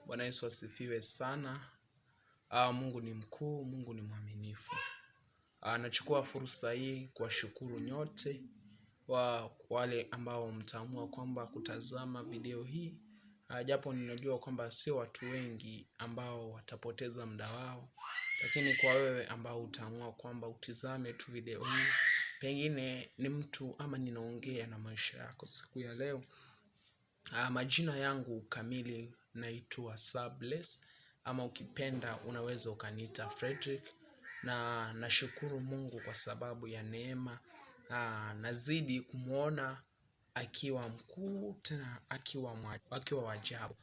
Bwana Yesu asifiwe sana. Mungu ni mkuu, Mungu ni mwaminifu. Nachukua fursa hii kuwashukuru nyote wale ambao mtaamua kwamba kutazama video hii. Japo ninajua kwamba sio watu wengi ambao watapoteza muda wao, lakini kwa wewe ambao utaamua kwamba utizame tu video hii, pengine ni mtu ama ninaongea na maisha yako siku ya leo. Majina yangu kamili naitwa Sabless, ama ukipenda unaweza ukaniita Frederick, na nashukuru Mungu kwa sababu ya neema. Nazidi kumuona akiwa mkuu, tena akiwa wa ajabu.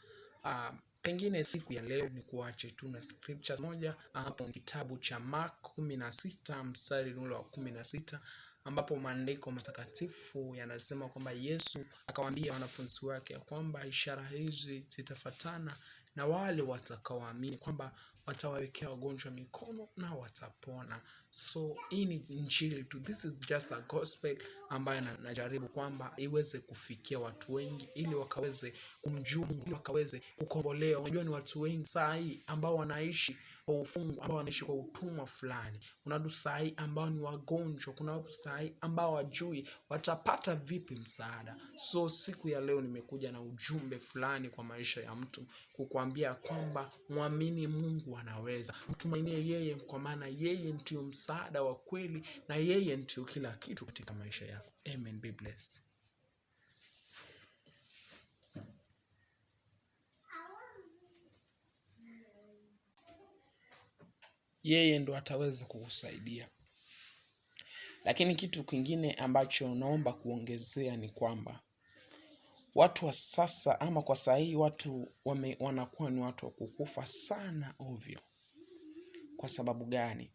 Pengine siku ya leo ni kuache tu na scriptures moja hapo kitabu cha Mark 16 mstari ule wa 16, ambapo maandiko matakatifu yanasema kwamba Yesu akawaambia wanafunzi wake kwamba ishara hizi zitafuatana na wale watakaoamini, kwamba watawawekea wagonjwa mikono na watapona. So hii ni injili tu, this is just a gospel ambayo najaribu kwamba iweze kufikia watu wengi, ili wakaweze kumjua Mungu, ili wakaweze kukombolewa. Unajua ni watu wengi saa hii ambao wanaishi kwa ufungu, ambao wanaishi kwa utumwa fulani. Kuna watu saa hii ambao ni wagonjwa, kuna watu saa hii ambao wajui watapata vipi msaada. So siku ya leo nimekuja na ujumbe fulani kwa maisha ya mtu, kukuambia kwamba muamini Mungu anaweza. Mtumainie yeye, kwa maana yeye ndio msaada wa kweli, na yeye ndio kila kitu katika maisha yako. Amen. Be blessed. Yeye ndo ataweza kukusaidia. Lakini kitu kingine ambacho naomba kuongezea ni kwamba watu wa sasa, ama kwa saa hii, watu wanakuwa ni watu wa kukufa sana ovyo. Kwa sababu gani?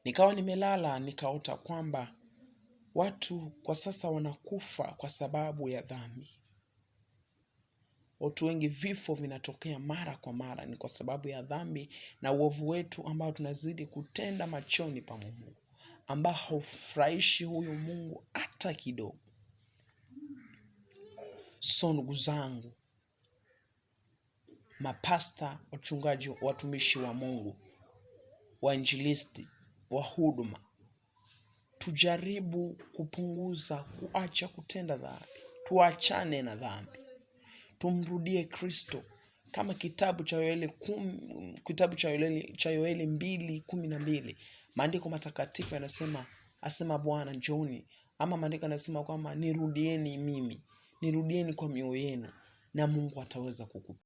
Nikawa nimelala nikaota kwamba watu kwa sasa wanakufa kwa sababu ya dhambi. Watu wengi, vifo vinatokea mara kwa mara, ni kwa sababu ya dhambi na uovu wetu ambao tunazidi kutenda machoni pa Mungu, ambao haufurahishi huyu Mungu hata kidogo. So ndugu zangu, mapasta, wachungaji, watumishi wa Mungu, wainjilisti, wahuduma, tujaribu kupunguza, kuacha kutenda dhambi. Tuachane na dhambi, tumrudie Kristo. Kama kitabu cha Yoeli 2:12, maandiko matakatifu yanasema, asema Bwana njooni, ama maandiko yanasema kwamba nirudieni mimi, nirudieni kwa mioyo yenu, na Mungu ataweza kukupa.